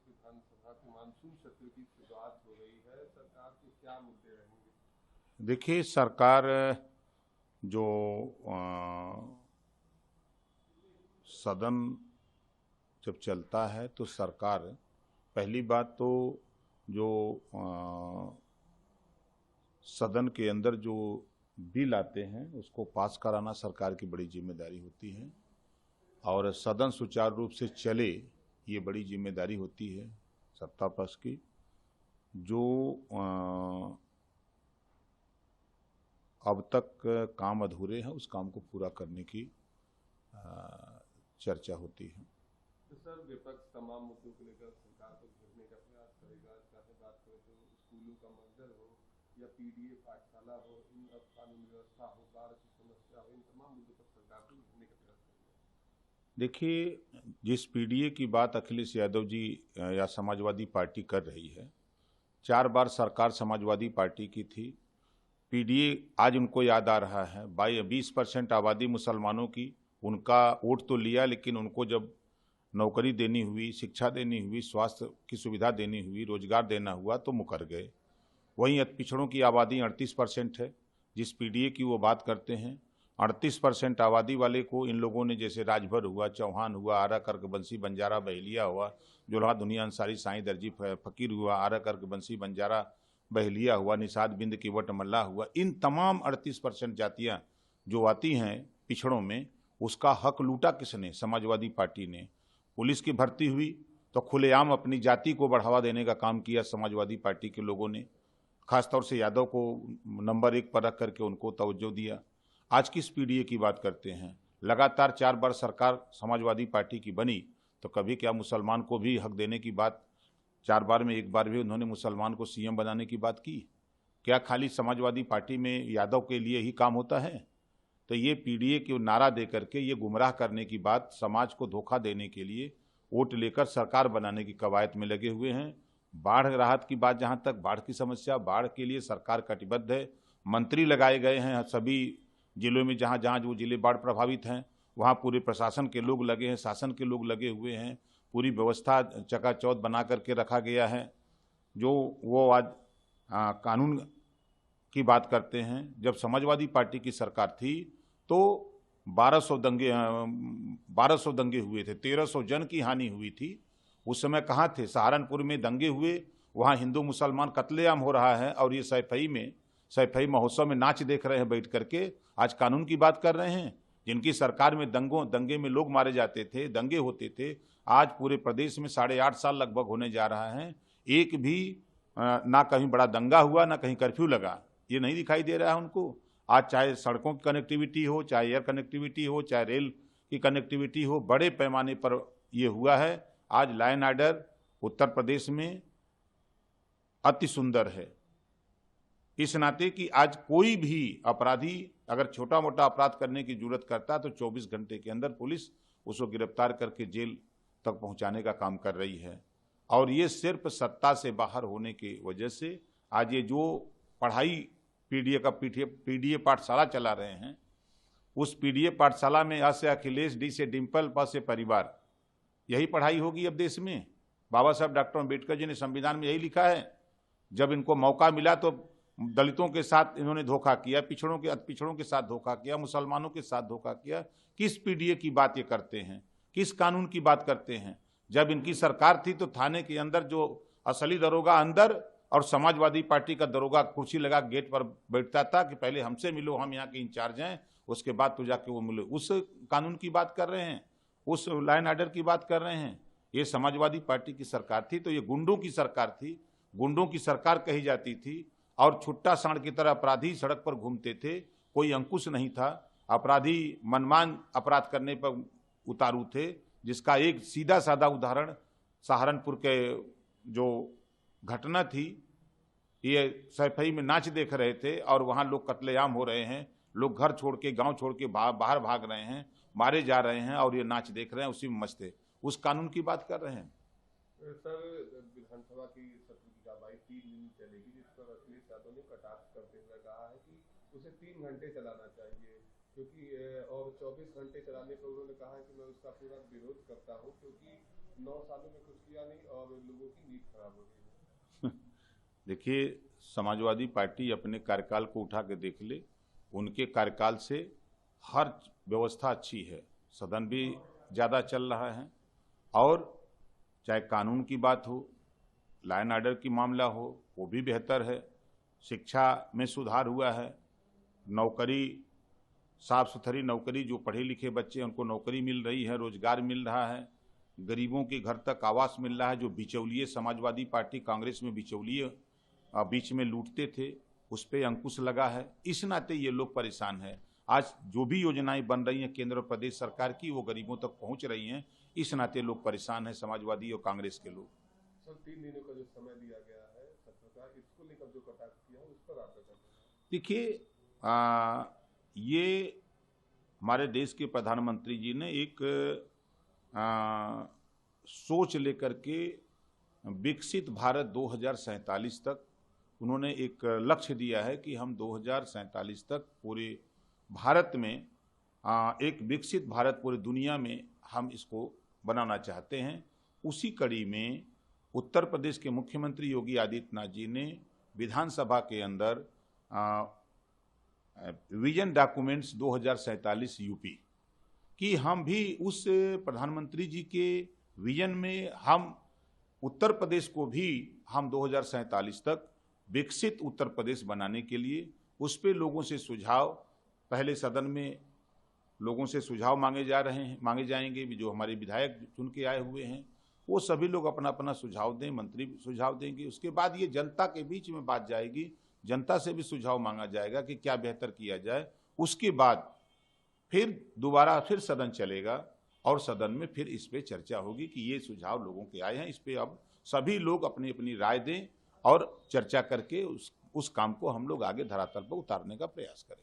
विधानसभा के मानसून सत्र की शुरुआत हो रही है, सरकार के क्या मुद्दे रहेंगे? देखिए, सरकार जो सदन जब चलता है तो सरकार, पहली बात तो जो सदन के अंदर जो बिल आते हैं उसको पास कराना सरकार की बड़ी जिम्मेदारी होती है, और सदन सुचारू रूप से चले ये बड़ी जिम्मेदारी होती है सत्ता पक्ष की। जो अब तक काम अधूरे हैं उस काम को पूरा करने की चर्चा होती है। तो सर, विपक्ष तमाम मुद्दों को लेकर सरकार को घेरने का प्रयास करेगा, चाहे बात करें तो स्कूलों का मर्डर हो या पीडीए पाठशाला हो, इन अब कानून व्यवस्था हो, बाढ़ की समस्या हो, इन तमाम मुद्दों पर सरकार को घेरने का प्रयास करेगा। देखिए, जिस पीडीए की बात अखिलेश यादव जी या समाजवादी पार्टी कर रही है, 4 बार सरकार समाजवादी पार्टी की थी। पीडीए आज उनको याद आ रहा है। 20% आबादी मुसलमानों की, उनका वोट तो लिया, लेकिन उनको जब नौकरी देनी हुई, शिक्षा देनी हुई, स्वास्थ्य की सुविधा देनी हुई, रोजगार देना हुआ तो मुकर गए। वहीं पिछड़ों की आबादी 38% है, जिस पीडीए की वो बात करते हैं। 38% आबादी वाले को इन लोगों ने, जैसे राजभर हुआ, चौहान हुआ, आरा कर्क बंसी बंजारा बहेलिया हुआ, जोल्हा दुनिया अंसारी साईं दर्जी फकीर हुआ, आरा कर्क बंसी बंजारा बहेलिया हुआ, निषाद बिंद किवट मल्ला हुआ, इन तमाम 38% जातियां जो आती हैं पिछड़ों में, उसका हक लूटा किसने? समाजवादी पार्टी ने। पुलिस की भर्ती हुई तो खुलेआम अपनी जाति को बढ़ावा देने का काम किया समाजवादी पार्टी के लोगों ने, खासतौर से यादव को नंबर 1 पर रख करके उनको तवज्जो दिया। आज किस पीडीए की बात करते हैं? लगातार 4 बार सरकार समाजवादी पार्टी की बनी तो कभी क्या मुसलमान को भी हक देने की बात? 4 बार में 1 बार भी उन्होंने मुसलमान को सीएम बनाने की बात की? क्या खाली समाजवादी पार्टी में यादव के लिए ही काम होता है? तो ये पीडीए के नारा दे करके ये गुमराह करने की बात, समाज को धोखा देने के लिए वोट लेकर सरकार बनाने की कवायद में लगे हुए हैं। बाढ़ राहत की बात, जहां तक बाढ़ की समस्या, बाढ़ के लिए सरकार कटिबद्ध है। मंत्री लगाए गए हैं सभी जिलों में, जहां जहां जो जिले बाढ़ प्रभावित हैं वहां पूरे प्रशासन के लोग लगे हैं, शासन के लोग लगे हुए हैं, पूरी व्यवस्था चकाचौंध बना करके रखा गया है। जो वो आज कानून की बात करते हैं, जब समाजवादी पार्टी की सरकार थी तो 1200 दंगे हुए थे, 1300 जन की हानि हुई थी। उस समय कहाँ थे? सहारनपुर में दंगे हुए, वहाँ हिंदू मुसलमान कत्लेआम हो रहा है, और ये सैफई महोत्सव में नाच देख रहे हैं बैठ करके। आज कानून की बात कर रहे हैं। जिनकी सरकार में दंगे में लोग मारे जाते थे, दंगे होते थे, आज पूरे प्रदेश में 8.5 साल लगभग होने जा रहा है, एक भी ना कहीं बड़ा दंगा हुआ, ना कहीं कर्फ्यू लगा। ये नहीं दिखाई दे रहा है उनको। आज चाहे सड़कों की कनेक्टिविटी हो, चाहे एयर कनेक्टिविटी हो, चाहे रेल की कनेक्टिविटी हो, बड़े पैमाने पर ये हुआ है। आज law and order Uttar Pradesh में अति सुंदर है, इस नाते कि आज कोई भी अपराधी अगर छोटा मोटा अपराध करने की जरूरत करता है तो 24 घंटे के अंदर पुलिस उसको गिरफ्तार करके जेल तक पहुंचाने का काम कर रही है। और ये सिर्फ सत्ता से बाहर होने की वजह से आज ये जो पढ़ाई पीडीए पाठशाला चला रहे हैं, उस पीडीए पाठशाला में अ से अखिलेश, डी से डिम्पल, प से परिवार, यही पढ़ाई होगी अब देश में। बाबा साहब डॉक्टर अम्बेडकर जी ने संविधान में यही लिखा है। जब इनको मौका मिला तो दलितों के साथ इन्होंने धोखा किया, पिछड़ों के साथ धोखा किया, मुसलमानों के साथ धोखा किया। किस पीडीए की बात ये करते हैं? किस कानून की बात करते हैं? जब इनकी सरकार थी तो थाने के अंदर जो असली दरोगा अंदर, और समाजवादी पार्टी का दरोगा कुर्सी लगा गेट पर बैठता था कि पहले हमसे मिलो, हम यहाँ के इंचार्ज हैं, उसके बाद तो जाके वो मिलो। उस कानून की बात कर रहे हैं, उस लॉ एंड ऑर्डर की बात कर रहे हैं। ये समाजवादी पार्टी की सरकार थी तो ये गुंडों की सरकार थी, गुंडों की सरकार कही जाती थी। और छुट्टा सांड की तरह अपराधी सड़क पर घूमते थे, कोई अंकुश नहीं था। अपराधी मनमान अपराध करने पर उतारू थे, जिसका एक सीधा साधा उदाहरण सहारनपुर के जो घटना थी। ये सैफई में नाच देख रहे थे और वहां लोग कत्लेआम हो रहे हैं, लोग घर छोड़ के, गांव छोड़ के बाहर भाग रहे हैं, मारे जा रहे हैं, और ये नाच देख रहे हैं, उसी में मस्त है। उस कानून की बात कर रहे हैं। सर, विधानसभा की सत्र की कार्यवाही 3 दिन चलेगी, जिस पर अखिलेश यादव ने कटाक्ष करते हुए कहा है कि उसे 3 घंटे चलाना चाहिए, क्योंकि और 24 घंटे चलाने पर उन्होंने कहा है कि मैं उसका पूरा विरोध करता हूं, क्योंकि 9 सालों में कुछ किया नहीं और लोगों की नींद खराब हो गई है। देखिए, समाजवादी पार्टी अपने कार्यकाल को उठा के देख ले, उनके कार्यकाल से हर व्यवस्था अच्छी है, सदन भी ज़्यादा चल रहा है, और चाहे कानून की बात हो, लॉ एंड ऑर्डर की मामला हो, वो भी बेहतर है, शिक्षा में सुधार हुआ है, नौकरी, साफ सुथरी नौकरी, जो पढ़े लिखे बच्चे हैं उनको नौकरी मिल रही है, रोजगार मिल रहा है, गरीबों के घर तक आवास मिल रहा है। जो बिचौलिए समाजवादी पार्टी कांग्रेस में बिचौलिए बीच में लूटते थे, उस पर अंकुश लगा है। इस नाते ये लोग परेशान हैं। आज जो भी योजनाएं बन रही हैं केंद्र और प्रदेश सरकार की, वो गरीबों तक पहुंच रही हैं। इस नाते लोग परेशान हैं, समाजवादी और कांग्रेस के लोग। सर, 3 दिनों का जो समय दिया गया है सत्र का, इसको लेकर जो कटाक्ष किया है उस पर आपका क्या कहना है? देखिए, ये हमारे देश के प्रधानमंत्री जी ने एक सोच लेकर के विकसित भारत 2047 तक उन्होंने एक लक्ष्य दिया है कि हम 2047 तक पूरे भारत में एक विकसित भारत पूरी दुनिया में हम इसको बनाना चाहते हैं। उसी कड़ी में उत्तर प्रदेश के मुख्यमंत्री योगी आदित्यनाथ जी ने विधानसभा के अंदर विजन डॉक्यूमेंट्स 2047 यूपी कि हम भी उस प्रधानमंत्री जी के विजन में हम उत्तर प्रदेश को भी हम 2047 तक विकसित उत्तर प्रदेश बनाने के लिए उस पे लोगों से सुझाव, पहले सदन में लोगों से सुझाव मांगे जाएंगे, जो हमारे विधायक चुन के आए हुए हैं वो सभी लोग अपना अपना सुझाव दें, मंत्री सुझाव देंगे। उसके बाद ये जनता के बीच में बात जाएगी, जनता से भी सुझाव मांगा जाएगा कि क्या बेहतर किया जाए। उसके बाद फिर दोबारा फिर सदन चलेगा और सदन में फिर इस पे चर्चा होगी कि ये सुझाव लोगों के आए हैं, इस पे अब सभी लोग अपनी अपनी राय दें और चर्चा करके उस काम को हम लोग आगे धरातल पर उतारने का प्रयास करें।